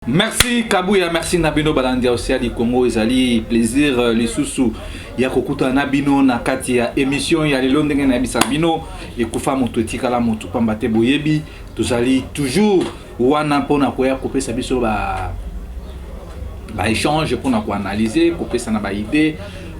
Merci Kabouya, merci Nabino Balandia aussi du Congo, ezali plaisir les sous ya kokuta Nabino na kati ya émission ya lelo ndenge na bisa bino et kufa moto tikala moto pambate boyebi tozali toujours wana pona koya kopesa biso ba échange pona ko analyser kopesa na ba idée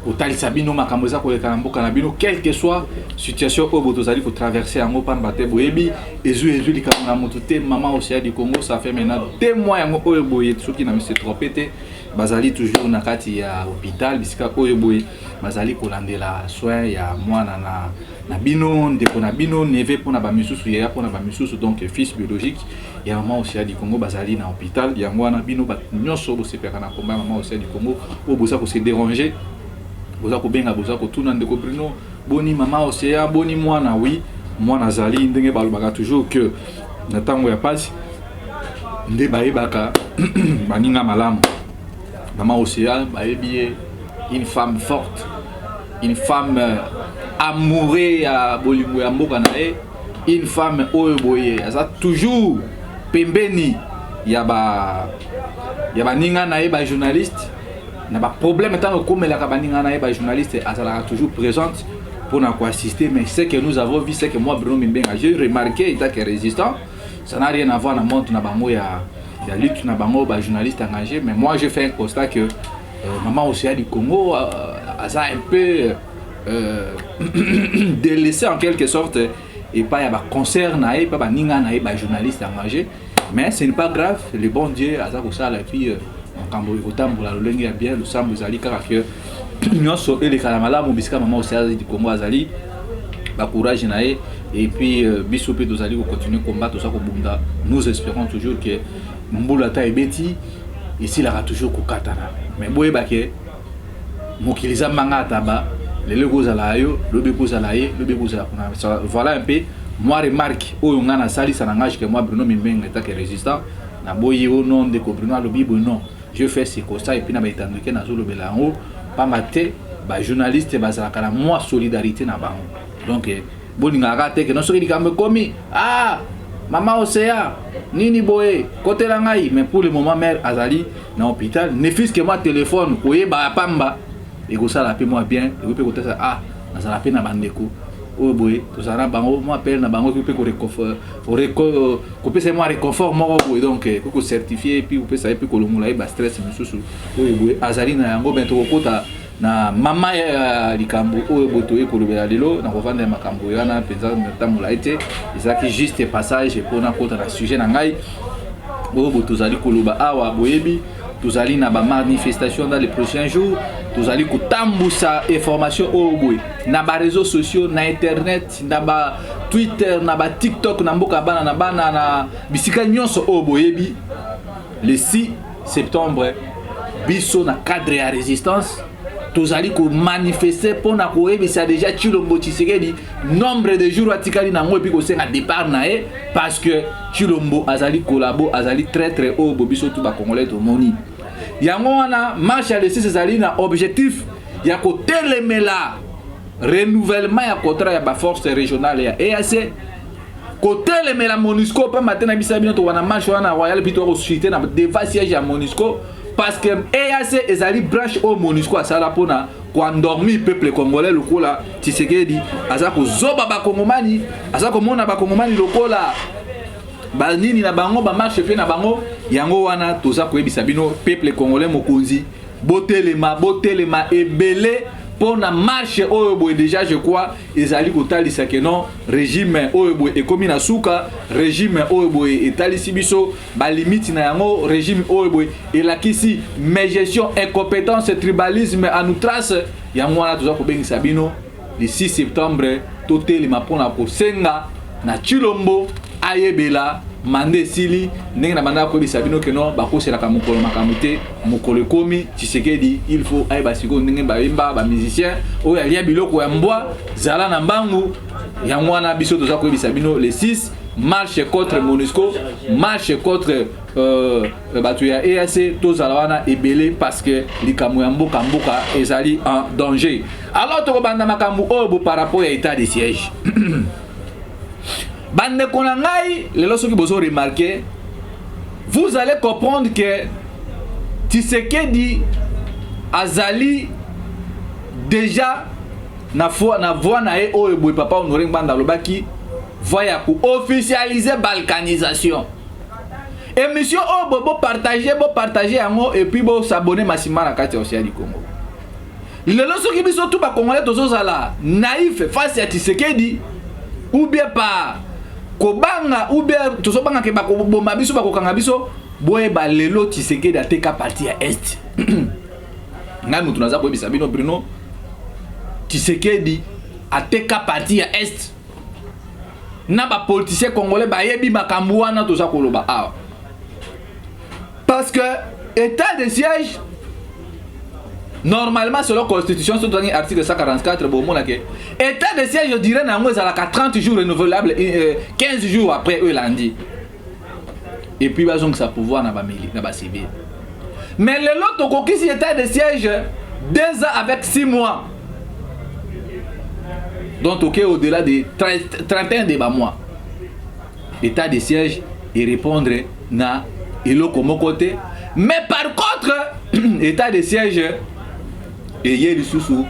otalisa bino makambo za koleka na mboka na bino quelle que soit situation oyo tozali ko traverser yango pambate boyebi ezu likambo na moto te maman aussi du Congo ça fait maintenant 2 mois yango oyo boye soki na mise trompé te bazali toujours na kati ya hôpital bisika oyo boye bazali kolandela soin ya mwana na bino ndeko na bino neve pona ba misusu ya pona ba misusu donc fils biologique ya maman aussi du Congo bazali na hôpital yango wana bino ba nyonso bo sepeka na komba maman aussi du Congo o boza ko se déranger boza ko benga boza ko tuna ndeko Bruno boni mama Océa boni mwana oui mwana zali ndenge balobaka toujours que na tango ya pasi nde baebaka baninga malamu mama Océa baebi une femme forte une femme amoureux ya bolingo ya mboka na e une femme oyo boye aza toujours pembeni ya baninga na e ba journaliste na ba problème tant que comme la cabaninga na ba journaliste azala toujours présente pour nous assister mais ce que nous avons vu c'est que moi Bruno Mimbenga j'ai remarqué état que résistant ça n'a rien à voir na monte na bango ya lutte na bango ba journaliste engagé mais moi j'ai fait un constat que maman Océa du Congo a un peu délaissé en quelque sorte et pas ya ba concert na et pas ba ninga na ba journaliste engagé mais ce n'est pas grave le bon Dieu aza ko sala puis kambo kotambola lolenge ya bien lusambo ezali kaka que nyonso elekala malamu bisika maman Océa du Congo azali ba courage na et puis biso pe tozali ko continuer combattre ça ko bunda nous espérons toujours que mbula ta ebeti ici la toujours ko katana mais boye ba ke mokiliza manga taba lele kozala yo lobe kozala ye lobe kozala kuna voilà un peu moi remarque oyo ngana sali ça n'engage que moi Bruno Mimbenga état que résistant na boye au nom de Bruno lobi non je fais ce constat et puis na baitandike na zolo belango pas maté ba journaliste bazalaka na moi solidarité na bango donc bolinga rate que non soki likambe komi maman Océa nini boye côté la ngai mais pour le moment mère azali na hôpital ne fils que moi téléphone koyeba pamba et ko sala pe moi bien et ko pe ça na sala pe na bandeko o boye to sala bango moi appelle na bango ko pe ko réconfort ko pe c'est moi réconfort mo boye donc ko certifié et puis ko pe ça et puis ko longula e ba stress misusu o boye azali na yango ben to kota na mama ya likambo o boto e ko lobela lelo na ko vanda makambo yana penza tamula ete ezaki juste passage pour na kota na sujet na ngai o boto zali ko loba awa boyebi tozali na ba manifestation dans les prochains jours tozali ko tambusa information o boye na ba réseaux sociaux na internet na ba Twitter na ba TikTok na mboka bana na bana na bisika nyonso o boyebi le 6 septembre biso na cadre ya résistance tozali ko manifester pona ko ebisa déjà Tshilombo Tshisekedi nombre de jours atikali na ngo puis ko senga départ na e parce que Tshilombo azali collabo azali très haut bobiso tout ba congolais to moni yango wana marche ya le 6 ezali na objectif ya ko telemela renouvellement ya contrat ya ba force régionale ya EAC ko telemela MONUSCO pa matin na bisa bino to wana marche wana royal puis to ko susciter na devant siège ya MONUSCO parce que EAC ezali branche au MONUSCO asala pona ko endormir peuple congolais lokola Tshisekedi aza ko zoba ba kongomani aza ko mona ba kongomani lokola ba nini na bango ba marche pe na bango yango wana toza ko yebisa bino peuple congolais mokonzi botelema ebele pona marche oyo boye déjà je crois ezali kotalisa que non régime oyo boye ekomi na suka régime oyo boye etalisi biso ba limite na yango régime oyo boye elakisi gestion incompétence tribalisme en outrance yango wana toza ko bengisa bino le 6 septembre totelema pona kosenga na Tshilombo ayebela mande sili ndenge na banda ko bisabino que non bakoselaka mokolo makambo te mokolo komi Tshisekedi il faut ayeba siko ndenge bayemba ba musicien oyo alia biloko ya mbwa zala na mbangu yango wana biso toza ko bisabino le 6 marche contre MONUSCO marche contre batu ya EAC tozala wana ebele parce que likambo ya mboka ezali en danger alors to banda makambo oyo par rapport à état de siège bande konangai lelo soki bozo remarquer vous allez comprendre que Tshisekedi azali déjà na voix na e oyo boy papa Honoré Ngbanda lobaki voya ku officialiser balkanisation. Émission oh bo partager yango et puis bo s'abonner massivement na kati Océan du Congo. Le loso ki biso tout ba congolais tozo zala naïf face à Tshisekedi ou bien pas kobanga ou bien tozo banga ke ba ko bomba biso ba ko kanga biso boye ba lelo Tshisekedi ateka parti ya est. Nga mutu naza boye bisabino Bruno Tshisekedi ateka parti ya est. Na ba politicien congolais ba yebi makambo wana toza koloba awa. Parce que état de siège normalement selon la constitution sur le article 144 bon mon état de siège je dirais nango ezalaka 30 jours renouvelable 15 jours après eux lundi. Et puis bazong sa pouvoir na ba civil. Mais le lot okokisi état de siège 2 ans avec 6 mois. Donc ok au-delà de 31 de mois. État de siège et répondre na ilo comme côté. Mais par contre état de siège et hier sous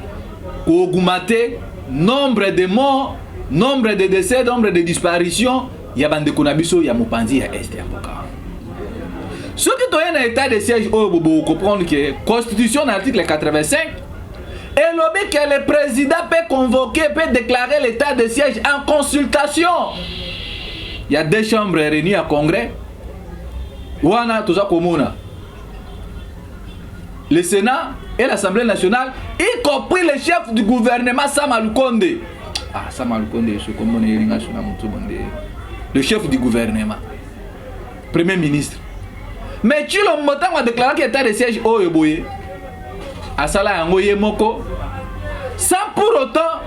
ko augmenter nombre de morts, nombre de décès, nombre de disparitions, ya bande konabiso ya mopanzi ya est ya boka. Ce qui doit un état de siège au bobo comprendre que constitution article 85 et l'obé que le président peut convoquer, peut déclarer l'état de siège en consultation. Il y a 2 chambres réunies à congrès. Wana toza komona. Le Sénat et l'Assemblée nationale, y compris le chef du gouvernement Sama Lukonde. Ah, Sama Lukonde, le chef du gouvernement, Premier ministre. Mais tu l'as montant a déclaré qu'il était de siège au Eboye. À Sala Angoye Moko. Sans pour autant,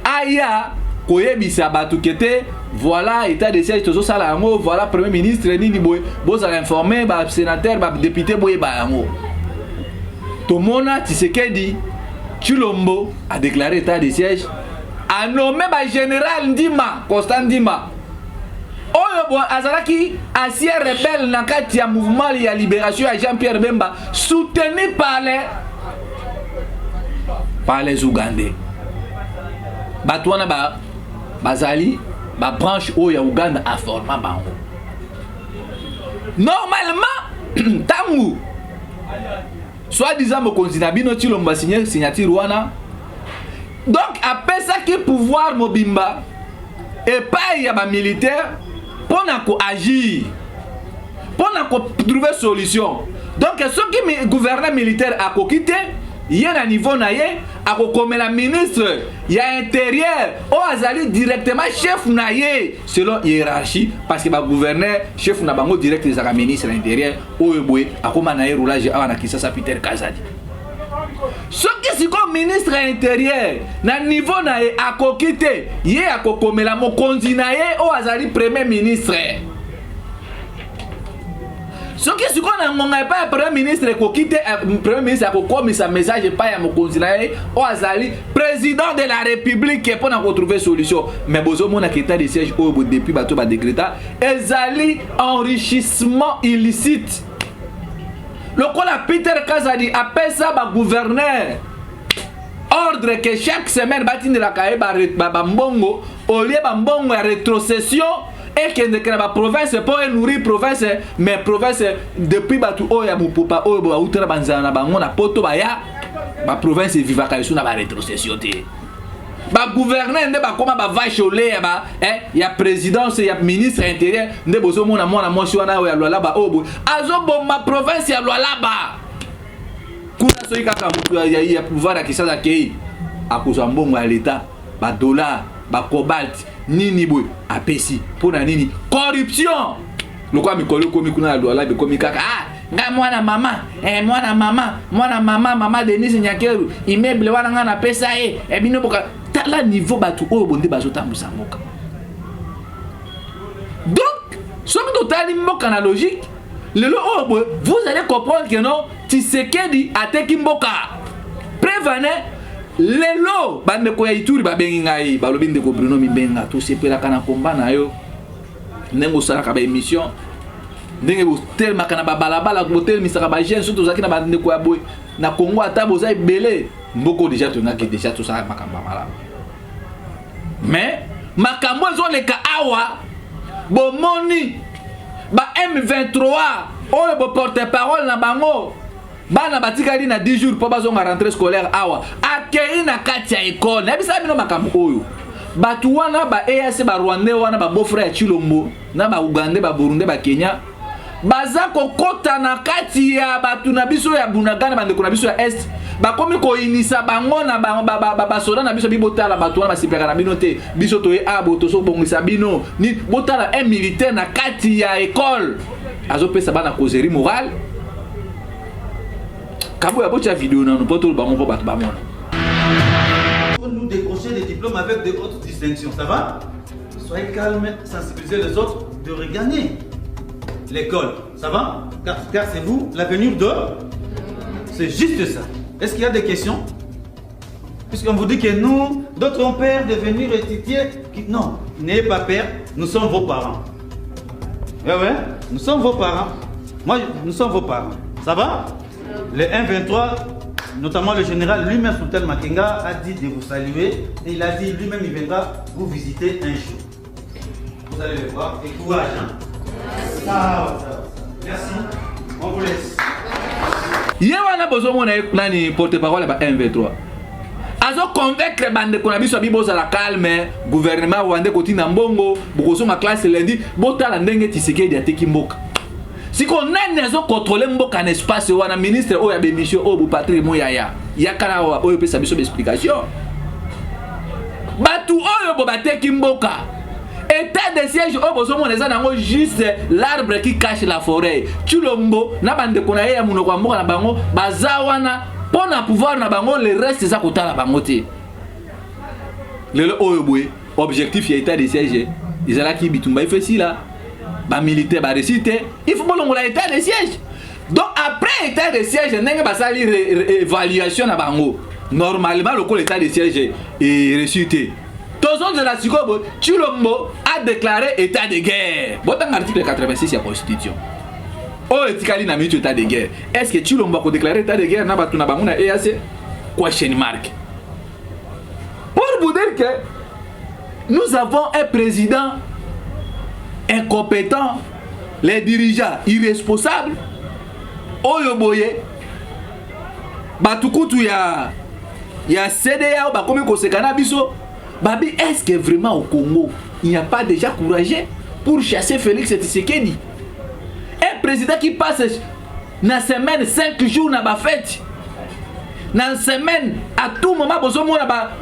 Aya, Koye Bissabatu qui était, voilà, état de siège, Tozo Sala Ango, voilà, Premier ministre, Nini Boye, vous allez informer, sénateur, député Boye Bayango. Tomona Tshisekedi Chilombo a déclaré état de siège, a nommé général Ndima, Constant Ndima. Oyo Azaraki, ancien rebelle dans le mouvement de libération à Jean-Pierre Bemba, soutenu par les Ougandais. Batouana Bazali, branche Oya Ouganda a formé Bango. Normalement, Tangu. Soit-disant, mon continent, Binotil, on va signer signature Rwanda. Donc, après ça, qui pouvoir Mobimba et pas il y a des militaires pour agir, pour trouver solution. Donc, ce qui gouvernement militaire a quitté, il y a un niveau naïe, comme la ministre, il y a intérieur, ou azali directement chef naïe, selon hiérarchie, parce que le gouverneur, chef nabango direct, il y a ministre intérieur, ou eboué, à comme naïe roulage, à Kisasa Peter Kazadi. Ce qui est comme ministre intérieur, na niveau naïe, à quitté, il y a comme la mokondi naïe, ou azali premier ministre. Ce qui est pas le premier ministre qui quitte le premier ministre a commis sa message pas à mon continent ou azali président de la République pour retrouver solution. Mais bozo mon état de siège au depuis bateau ba décréter ezali enrichissement illicite. Le cola Peter Kazadi appelle ça ba gouverneur ordre que chaque semaine batine la caille ba mbongo au lieu ba mbongo ya rétrocession. Et que la province pour nourrir province mais province depuis batu oya bupupa oya ba utara banzana bango na poto baya ba province vivaka isu na ba rétrocession te ba gouverneur nde ba koma ba vache au lait ba ya présidence ya ministre intérieur nde bozo mona mona mosi wana oya lwala ba obo azo bomba province ya lwala ba kuna soyi kaka mutu ya pouvoir ya kisasa kei akuza mbongo ya l'état ba dollar ba cobalt nini boy apesi pona nini corruption lokwa mikolo komi kuna lwala be komi kaka nga mwana mama mama Denise Nyakeru immeuble wana nga na pesa bino boka tala niveau batu oyo bonde bazotambusa mboka. Donc soki totali mboka na logique lelo oyo vous allez comprendre que non Tshisekedi ateki mboka prévenez lelo bande ko ya Ituri babengi ngai balobi ndeko Bruno Mibenga to sepela kana komba na yo nengo sala ka ba émission ndenge botel makana balabala botel misaka ba jeune surtout zaki na ba ndeko ya boy na Congo ata boza belé mboko déjà to ngaki déjà tout ça makamba malamu mais makambo zo leka awa bomoni ba M23 oyo bo porte-parole na bango bana batikali na 10 jours po bazonga rentrée scolaire awa akei na kati ya école na bisa bino makambo oyo batu wana ba EAC ba Rwandais wana ba beau-frère ya Chilombo na ba Ugandais ba Burundais ba Kenya baza kokota na kati ya batu na biso ya Bunagana bandeko na biso ya Est bakomi ko inisa bango na ba soda na biso bibotala batu wana basipeka na bino te biso toye abo toso bongisa bino ni botala un militaire na kati ya école azopesa bana causerie morale kabo ya bocha vidéo na poto bango po batu bamona nous décrocher des diplômes avec de hautes distinctions, ça va? Soyez calme, sensibilisez les autres de regagner l'école, ça va? Car c'est vous l'avenir de... C'est juste ça. Est-ce qu'il y a des questions? Puisqu'on vous dit que nous, d'autres ont peur de venir étudier. Non, n'ayez pas peur, nous sommes vos parents. Ouais, nous sommes vos parents. Moi, nous sommes vos parents. Ça va? Le 1-23, notamment le général lui-même, Sultan Makenga, a dit de vous saluer. Et il a dit lui-même, il viendra vous visiter un jour. Vous allez le voir. Et courage. Ça. Merci. On vous laisse. Yewana bozo mona nani porte-parole ba M23. Azo convaincre bande ko na biso biboza la calme, gouvernement wande ko tina mbongo, bokoso ma classe lundi, botala ndenge Tshisekedi ateki mboka. Si qu'on a azo contrôler mboka na espace wana ministre o ya bémission o bu Patrick Moyaya. Yakala o yo pesa biso explication. Batu oyo bo bateki mboka. État de siège au bozo moneza nango juste l'arbre qui cache la forêt. Chulombo na bande ko na ya munoko mboka na bango bazawana pona pouvoir na bango le reste za kotala bango te. Le oyo boy objectif ya état de siège izala ki bitumba ifesi là ba militaire ba réciter il faut bolongo la état de siège. Donc après état de siège ndenge basali évaluation na bango normalement le état de siège est récité. Tozon de la Sikobo, Chilombo a déclaré état de guerre. Bon, dans l'article 86 de la Constitution. Oh, etikali na minute état de guerre. Est-ce que Chilombo a déclaré état de guerre na batuna banguna EAC? Question mark. Pour vous dire que nous avons un président incompétent, les dirigeants irresponsables. Oyo boye. Batukutu ya CDA ba komi kosekana biso. Babi, est-ce que vraiment au Congo, il n'y a pas déjà courageux pour chasser Félix Tshisekedi? Un président qui passe dans semaine 5 jours dans la fête. Dans semaine, à tout moment,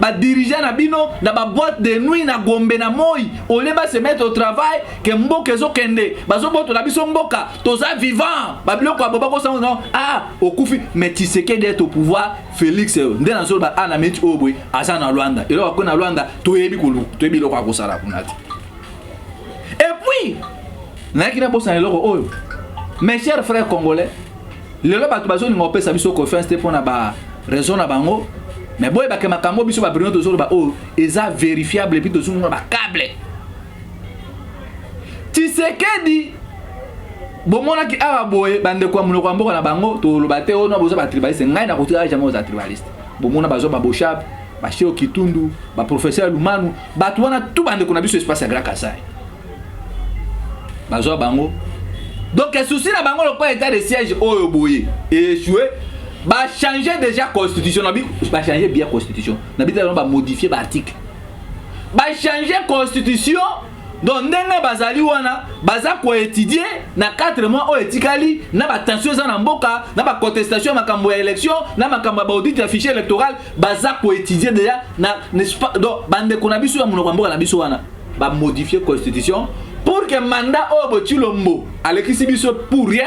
ba dirigeant na bino, dans la boîte de nuit, na gombe na moi, au lieu de se mettre au travail, que mboka zo kende, bazo boto na biso mboka, toza vivant, babilo kwa boba ko sa non, ah, au kufi, mais Tshisekedi est au pouvoir, Félix, ndé na zo ba ana meti obwe, asa na Rwanda, et là ko na Rwanda, toyebi kulu, toyebi lo kwa ko sala kunati. Et puis, na kina bosa na loko oyo. Mes chers frères congolais, le lo bato bazo ni ngopé sa biso confiance te pona ba raison na bango. Mais boy ba ke makambo biso ba brino to zo ba o eza vérifiable puis to zo ba câble. Tshisekedi bomona ki awa boy bande kwa munoko mboka na bango to lo bate ono bozo ba tribaliste ngai na kotira jamais za tribaliste. Bomona bazo ba boshab, ba Cheo Kitundu, ba professeur Lumanu, bato wana tout bande ko na biso espace ya Grand Kasai. Bazo bango. Donc le souci na bango le pas état de siège oyo boye échoué ba changer déjà constitution na bi ba changer bien constitution na bi ba modifier ba article ba changer constitution donc ndenge bazali wana baza ko étudier na 4 mois o etikali na ba tension za na mboka na ba contestation makambo ya élection na makambo ba audit ya fichier électoral baza ko étudier déjà na n'est-ce pas donc bande ko na biso ya munoko mboka na biso wana ba modifier constitution pour que mandat Obo Chilombo Alexis Biso pour rien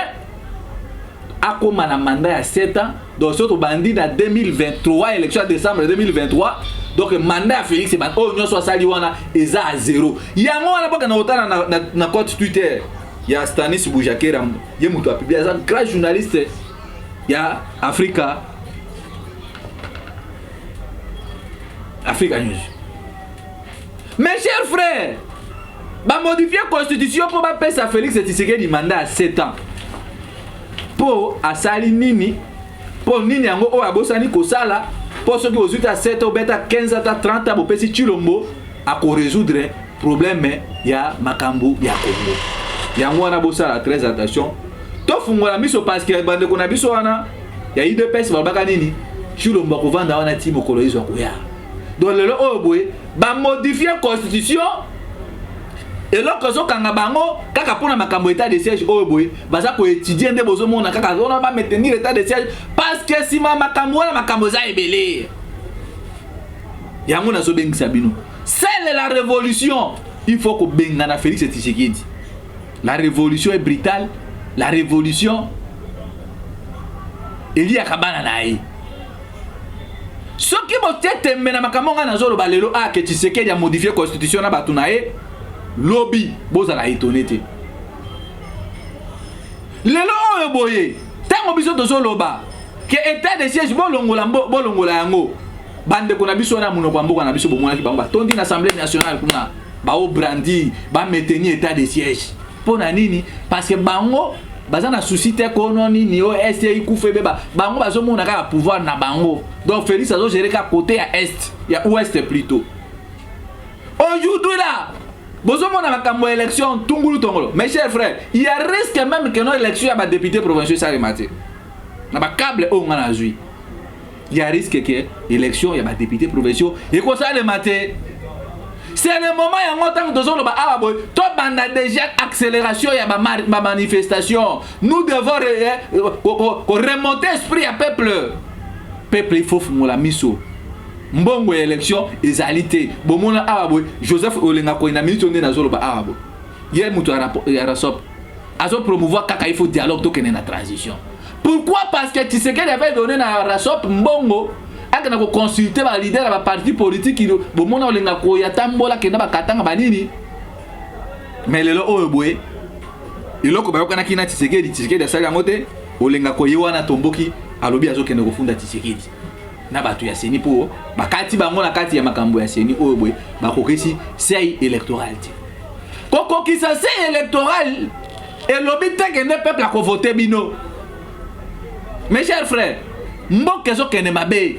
a comme un mandat à 7 ans donc surtout bandit en 2023 élection décembre 2023 donc mandat Félix Ban oh non soit saliwana eza à 0 yango wana pas na otana na compte Twitter ya Stanis Boujakera ye mutu a publié un grand journaliste ya Africa News. Mes chers frères, Ba modifier constitution pour ba pesa Félix Tshisekedi mandat à 7 ans. Pour asali nini? Pour nini yango o abosani ko sala? Pour ceux qui aux à 7 ou beta 15 à 30 à bopesi Chilombo à ko résoudre problème ya makambu ya Congo. Yango wana bosala très attention. To fungola miso parce que bande ko na biso wana ya IDPS balbaka nini? Chilombo ko vanda wana timo koloizo ko ya. Donc le o boy ba modifier constitution et là quand on kanga bango kaka pona makambo état de siège o boy baza ko étudier nde bozo mona kaka on va maintenir l'état de siège parce que si makambo wana makambo za ebele yango na so bengi sabino c'est la révolution il faut que benga na Félix Tshisekedi la révolution est brutale la révolution il y a kabana nae soki botete mena makambo nga na zolo balelo a que Tshisekedi a modifié constitution na batunae lobby bozala étonné te lelo oyo boye tango biso tozoloba ke état de siège bolongola yango bande ko na biso na munoko mboka na biso bomonaki bango batondi na assemblée nationale kuna bao brandi ba maintenir état de siège pona nini parce que bango baza na souci te kono nini o STI kufe beba bango bazomona ka pouvoir na bango donc Félix azo gérer ka côté à est ya ouest plutôt aujourd'hui là Bozomona makambo élection tungulu tongolo. Mes chers frères, il y a risque même que nos élections à député provincial ça remate. Na ba câble on a joué. Il y a risque que élection y a député provincial et quoi ça remate. C'est le moment y a longtemps que nous ba boy, to banda déjà accélération y a ma manifestation. Nous devons remonter esprit à peuple. Peuple il faut la miso. Mbongo élection ezalité bomona awa Joseph Olenga ko ina minute onde na zolo ba awa ye mutu ya rasop azo promouvoir kaka il faut dialogue to kene na transition. Pourquoi? Parce que Tshisekedi avait donné na rasop mbongo aka na ko consulter ba leader ba parti politique bomona Olenga ko ya tambola kena ba katanga banini mais lelo oyo boye iloko ba yokana kina Tshisekedi asali ngote Olenga ko yewana tomboki alobi azo kene ko funda Tshisekedi na batu ya seni po bakati bango na kati ya makambo ya seni oyo boy bakokesi sei électoral ti koko kisa sei électoral et lobi teke ne peuple a voter bino. Mes chers frères, mboke zo kene mabe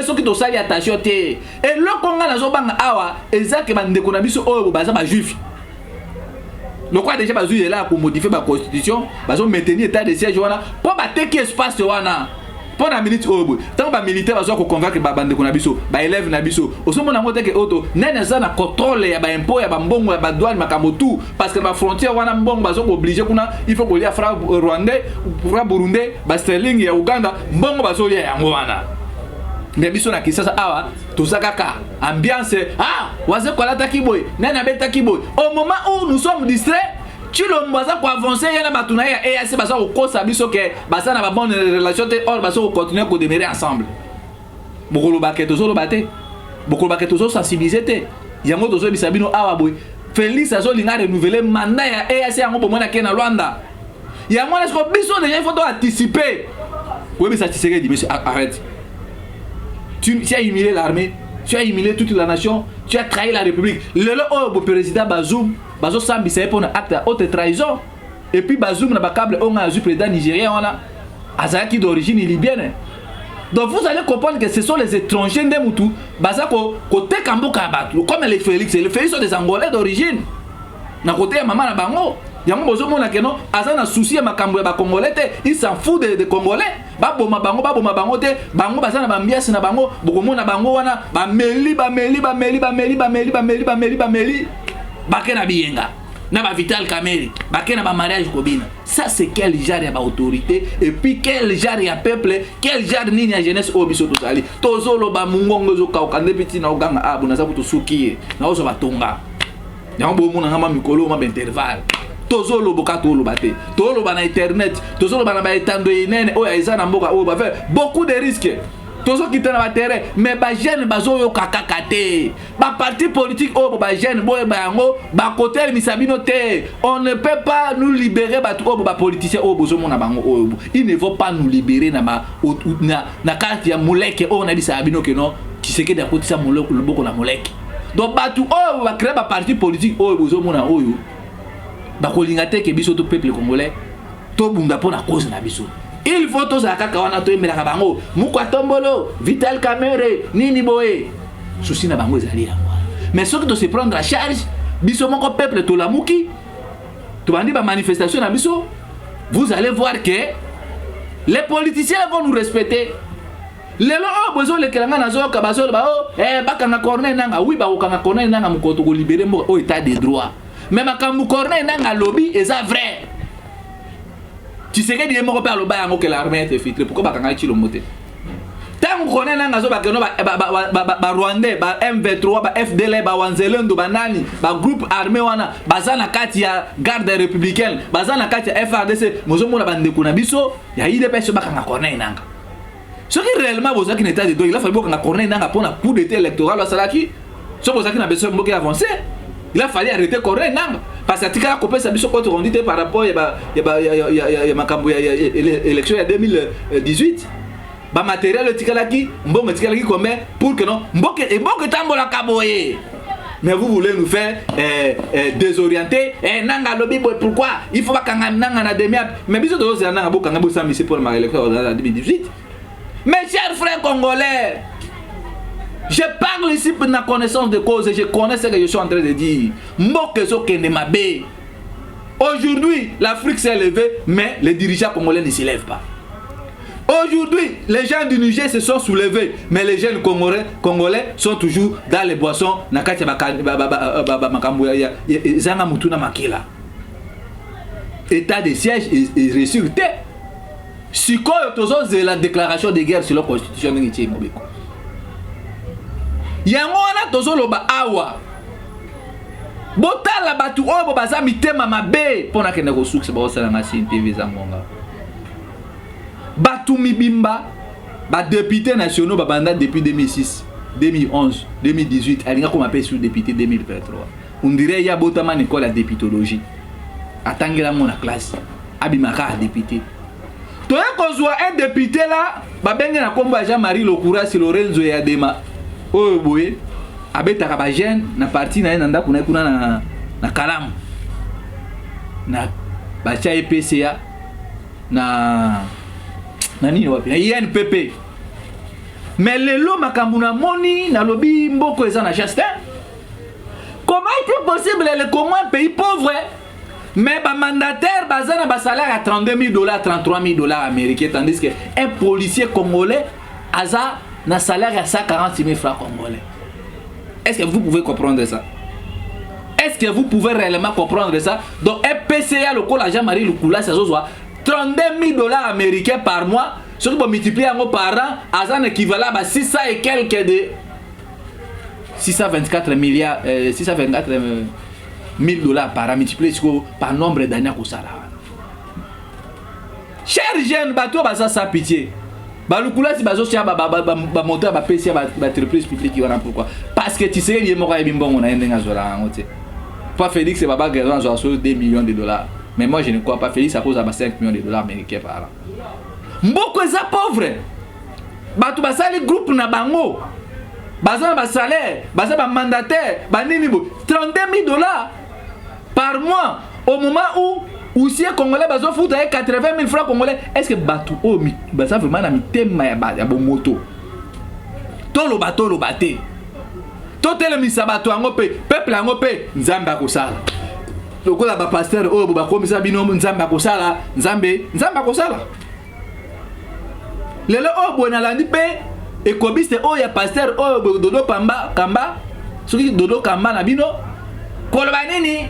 soki to sali attention te et le konga na zo banga awa ezake bandeko na biso oyo baza ba juif. Le quoi déjà bazu est là pour modifier la constitution, bazo maintenir état de siège wana pour bateki espace wana. Pour la minute obo tant ba militaire bazo ko convaincre ba bande ko na biso ba élève na biso osomo na ngote ke auto nene za na contrôle ya ba impôt ya ba mbongo ya ba douane makambo tout parce que ba frontière wana mbongo bazo ko obligé kuna il faut ko lia fra rwandais fra burundais ba sterling ya Uganda mbongo bazo lia yango wana mais biso na kisasa awa tozakaka ambiance waze ko lata kiboy nene beta kiboy au moment où nous sommes distraits Chilombo za ko avancer yana batuna ya EAC baza ko kosa biso ke basa na ba bonne relation te or baso ko continuer ko demeurer ensemble. Bokolo baketo zo lo bate. Bokolo baketo zo sensibiliser te. Yango tozo bisabino awa boy. Félix azo linga renouveler mandat ya EAC yango bomona ke na Rwanda. Yango est-ce que biso déjà il faut anticiper. Oui mais ça Tshisekedi dit monsieur arrête. Tu as humilié l'armée, tu as humilié toute la nation, tu as trahi la République. Le président Bazoum Bazo Sambi c'est pour un acte de haute trahison. Et puis Bazoum n'a pas câble on a eu président nigérien on a Azaki d'origine libyenne. Donc vous allez comprendre que ce sont les étrangers de Moutou. Bazako côté Kamboka Batou comme les Félix sont des Angolais d'origine. Na côté maman na bango. Yango bozo mona que non azana souci ya makambo ya ba Congolais te, il s'en fout des Congolais. Ba boma bango te, bango bazana ba mbiasi na bango, bokomona bango wana ba meli. Bakena bienga na ba Vital Kamerhe bakena ba mariage kobina ça c'est quel genre ya ba autorité et puis quel genre ya peuple quel genre nini ya jeunesse obiso tozali tozolo ba mungongo zo kaukande petit na oganga abu na sabu to suki na ozo batonga yango bomona ngama mikolo ma intervalle tozolo boka tolo bate tolo ba na internet tozolo ba na ba etando inene oya ezana mboka o ba faire beaucoup de risques. Tozo quitter na terrain mais ba jeune bazo yo kakakate ba parti politique o ba jeune boy ba yango ba côté misabino te on ne peut pas nous libérer ba tout ba politicien o bozo mona bango o il ne faut pas nous libérer na carte ya moleke o na bisabino que non Tshisekedi a côté ça moleke le boko na moleke donc batu oh va créer ba parti politique oh bozo mona oyo ba kolinga te ke biso to peuple congolais to bunda pona cause na biso. Il faut tous kaka wana to emela bango mukwa tombolo Vital Kamerhe nini boye souci na bango ezali yango. Mais ce que to se prendre à charge biso moko peuple to la muki to bandi ba manifestation na biso, vous allez voir que les politiciens vont nous respecter. Lelo oh bozo le kelanga na zo ka bazo ba oh bakanga corner nanga oui ba okanga corner nanga mukoto ko libérer mo oh état de droit. Mais makambu corner nanga lobby eza vrai. Tu sais que die moko pa loba yango que l'armée est filtrée pourquoi bakanga ti lo moté. Tant corner nanga zo ba keno ba Rwandais ba M23 ba FDL ba Wanzelendo ba nani ba groupe armé wana bazana kati ya garde républicaine bazana kati ya FARDC mozo mona bande kuna biso ya ile pesa bakanga corner nanga. Ce qui réellement vous avez état de droit, il a fallu qu'on a corné dans un coup d'état électoral à Salaki. Ce que vous avez besoin de avancer, il a fallu arrêter corné dans parce que tu as coupé sa mission contre on dit par rapport il ma élection en 2018. Ba matériel le tikalaki, mbongo tikalaki combien pour que non mbongo tambola kaboye. Mais vous voulez nous faire désorienter nanga lobby pourquoi il faut pas kanga nanga na demi mais biso dozo nanga bokanga bosa misi pour ma élection en 2018. Mes chers frères congolais, je parle ici pour la connaissance de cause et je connais ce que je suis en train de dire. Aujourd'hui, l'Afrique s'est levée, mais les dirigeants congolais ne s'y lèvent pas. Aujourd'hui, les gens du Niger se sont soulevés, mais les jeunes congolais sont toujours dans les boissons. État de siège et résulté. Si c'est la déclaration de guerre sur la constitution de Niger, Yangona tozo loba awa. Botala batu obo baza mitema mabe pona kende ko succès ba osala na TV zangonga. Batu mibimba ba député nationaux ba banda depuis 2006, 2011, 2018, alinga ko mapé sur député 2023. On dirait ya botama école la dépitologie. Atangela mon classe. Abimaka député. Tu as un député là, babenga na kombo Jean-Marie Lokura si Lorenzo ya Dema. Oh boye, abeta ka jeune na parti na nda kuna na Kalamu. Na bacha EPCA na nini wapi? Na INPP. Mais lelo makambu na moni na lobi mboko eza na Justin. Comment est-il possible le comment un pays pauvre? Mais le mandataire a un salaire à $32 000, $33 000 américains, tandis qu'un policier congolais a un salaire à 146 000 francs congolais. Est-ce que vous pouvez comprendre ça? Est-ce que vous pouvez réellement comprendre ça? Donc, un PCA, le col Jean-Marie Lukula, c'est $32 000 américains par mois. Ce qui peut multiplier par an, à un équivalent à 600 et quelques de 624 milliards, 624 $1000 par an multiplié par nombre d'années qu'on s'arrête. Chers jeunes, bateau basa sans pitié. Balukula si bazo tia ba moteur ba PC ba entreprise publique qui va pourquoi? Parce que tu sais il est mort à bimbon on a un zola ngote. Pas Félix c'est baba gazon sur $2 millions. Mais moi je ne crois pas Félix à cause de $5 millions américains par an. Mboko za pauvre. Bato basali groupe na bango. Baza ba salaire, baza ba mandataire, ba nini bo $32 000 par mois au moment où aussi congolais bazo foutre avec 80 000 francs congolais. Est-ce que batou oh mi baza vraiment na mitema ya bon moto. Tolo baté. To telemisa bato ango pe peuple ango pe nzamba kosala. Lokola ba pasteur oh ba komisa bino nzamba kosala, nzambe kosala. Lelo oh bona landi pe ekobiste oh ya pasteur oh dodo kamba soki dodo kamba na bino koloba nini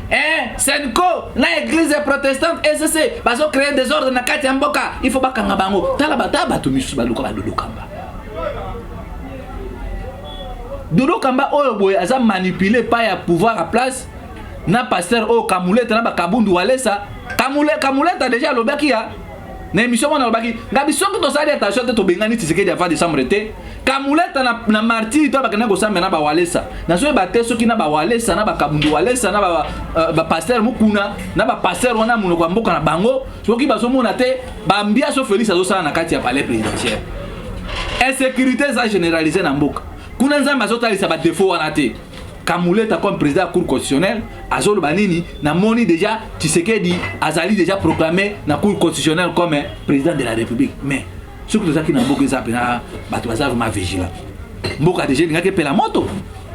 Senko na église protestante SCC bazo créer des ordres na kati ya mboka il faut bakanga bango tala bato misu baluka ba dodo kamba oyo boye aza manipuler pa ya pouvoir à place na pasteur oh Kamuleta na ba Kabundu Walesa Kamuleta déjà lobaki ya na émission wana lobaki ngabi soki to sali attention te to bengani Tshisekedi afa décembre te Kamuleta na martyr to bakana ko samba na ba Walesa na so ba te soki na ba Walesa na ba Kabundu Walesa na ba pasteur mukuna na ba pasteur wana muno kwa mboka na bango soki bazo mona te ba mbia so Félix azo sala na kati ya palais présidentiel insécurité ça généralisée na mboka kuna nzamba zo talisa ba défaut wana te Kamuleta comme président de la Cour constitutionnelle, Azolo Banini, n'a moni déjà, Tshisekedi, Azali déjà proclamé dans la Cour constitutionnelle comme président de la République. Mais, ce que nous avons dit, c'est que nous avons vraiment vigilant. Nous avons déjà dit que la moto.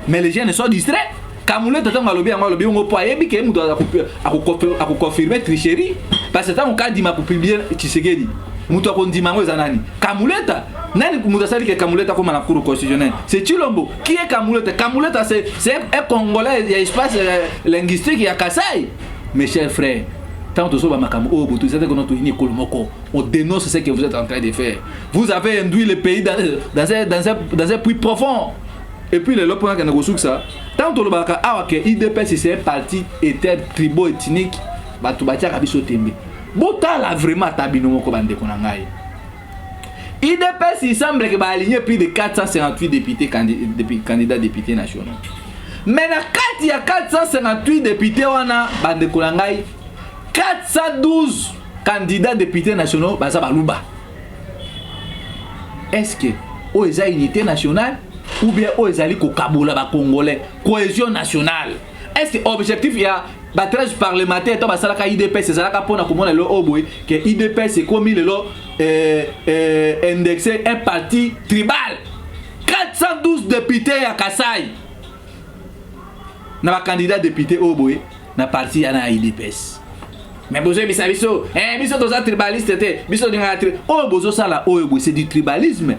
Mais les gens sont distraits. Kamuleta, on a lobby, on a dit que nous avons confirmé tricherie. Parce que nous avons dit pour publier Tshisekedi. Nous avons dit que Kamuleta. Nani Moudasali que Kamuleta comme à la Cour constitutionnelle. C'est Chilombo. Qui est Kamuleta? Kamuleta c'est un Congolais, il y a espace linguistique, il y a Kassai. Mes chers frères, tant que on dénonce ce que vous êtes en train de faire. Vous avez induit le pays dans un puits profond. Et puis le point que nous avons ça, tant que l'IDPS c'est un parti tribal ethnique, Batubatia Kabiso Tembe. Botala vraiment tabino moko bande konangai. IDPS, il semble que va aligner plus de 458 députés candidats députés nationaux. Mais il y a 458 députés, on a 412 candidats députés nationaux. Est-ce que o eza unité nationale ou bien o ezali ko kabola ba congolais cohésion nationale? Est-ce que objectif il y a 13 parlementaires to basala ka IDPS ezala ka pona komona le oboy que IDPS c'est comme le indexé un parti tribal. 412 députés à Kassai. Na candidat député oboy na parti à IDPS. Mais bozo biso biso toza tribaliste te biso dinga tri o bozo sala oboy c'est du tribalisme.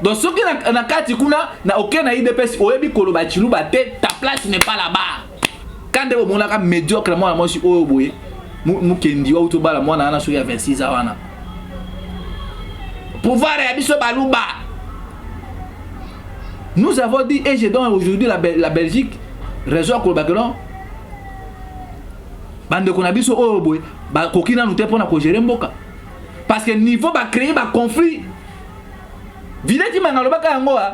Donc ce qui na kati kuna na aucun IDPS oyebi koloba chiluba te ta place n'est pas là-bas. Quand de mon la médiocre moi si oboy mu kendi wa utobala moi na so ya 26 ans wana. Pouvoir et biso baluba. Nous avons dit et je donne aujourd'hui la Belgique raison à Kolbakron. Bande qu'on a biso oboy ba kokina nous te pona ko gérer mboka. Parce que niveau ba créer ba conflit. Videti mangalobaka yangoa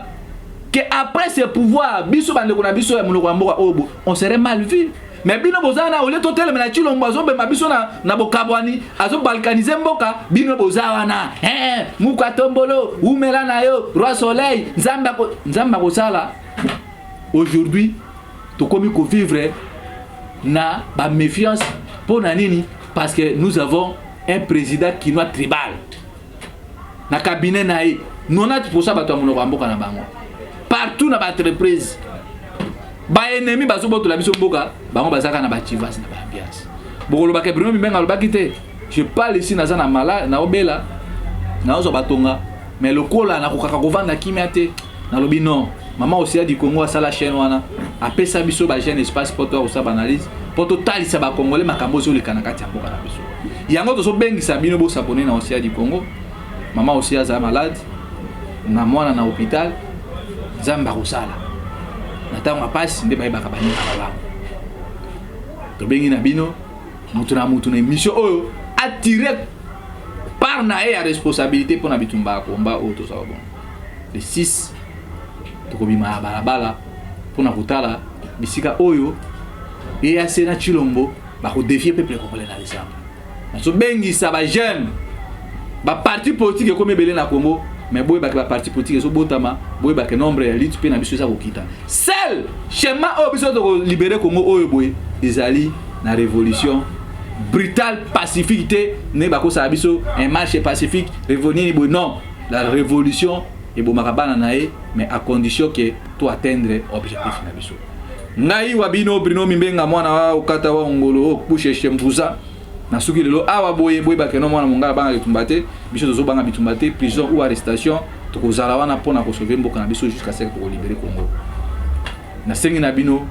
que après ce pouvoir biso bande qu'on a biso ya muloko mboka obo on serait mal vu. Mais bino bozana ole totel mena chilombo azombe mabiso na bokabwani azo balkaniser mboka bino bozawana muka tombolo umela na yo roi soleil nzamba ko sala. Aujourd'hui to komi ko vivre na ba méfiance pour nanini parce que nous avons un président qui est tribal na cabinet naï 90% bato muloko mboka na bango partout na ba entreprise. Ba ennemi bazoboto la biso mboka bango bazaka na ba chivas na ba ambiance bokolo ba kebrino mibenga lo bakite. Je parle ici na zana mala na obela na ozo batonga mais le kola na kokaka kovanda kimia te na lobi non maman aussi du Congo a sala chaîne wana apesa biso ba jeune espace poto o sa banalise poto talisa ba congolais makambo zo le kanaka tia mboka na biso yango to so bengisa bino bo s'abonner na aussi du Congo maman aussi a malade na mwana na hôpital zamba kosala. Natanga passe nde bayeba ka bani ala. To bengi na bino mutu na mission oyo attiré par na e a responsabilité pour na bitumba komba o to sa bon. Le 6 to ko bima balabala pour na kutala bisika oyo e a sena chilombo ba ko défier peuple congolais na décembre. Na so bengi sa ba jeune ba parti politique comme belé na Congo. Mais boy ba parti politique so botama boy ba que nombre élite pe na biso sa kokita seul schéma o biso to libérer Congo oyo boy ezali na révolution brutale pacifique ne ba ko sa biso un marche pacifique revenir boy non la révolution et bo makabana nae mais à condition que to atteindre objectif na biso ngai wabino brino mimbenga mwana wa okata wa ngolo pushe shembuza na suki lelo awa boye ba ke no mwana mongala banga litumbate biso tozo banga bitumbate prison ou arrestation to kozala wana pona ko sauver mboka na biso jusqu'à ce que to libérer Congo na sengi na bino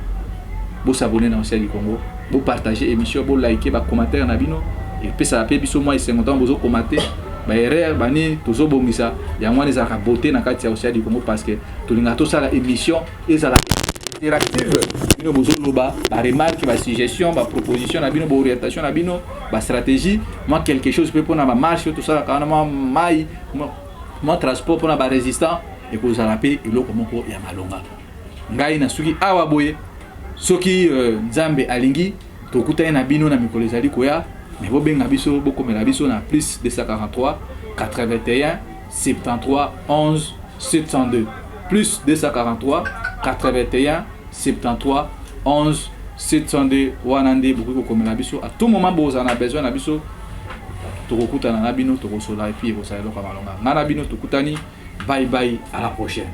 bo s'abonner na aussi du Congo bo partager émission bo liker ba commentaire na bino et pesa la pe biso moi 50 ans bozo commenter ba erreur bani tozo bongisa ya mwana za ka beauté na kati ya aussi du Congo parce que to linga to sala émission ezala interactive bino bozo loba ba remarque ba suggestion ba proposition na bino ba orientation na bino ba stratégie moi quelque chose peut pour na ba marche tout ça quand mai moi transport pour na ba résistant et ko za la paix et loko moko ya malonga ngai na suki awa boye soki nzambe alingi to kuta na bino na mikolo ezali koya mais bo benga biso bo komela biso na plus 243 81 73 11 702 plus 243 81 73 11 702 wanande beaucoup comme la biso à tout moment vous en a besoin na biso tokokutana na bino tokosola et puis vous savez lo ka malonga na bino tokutani bye bye à la prochaine.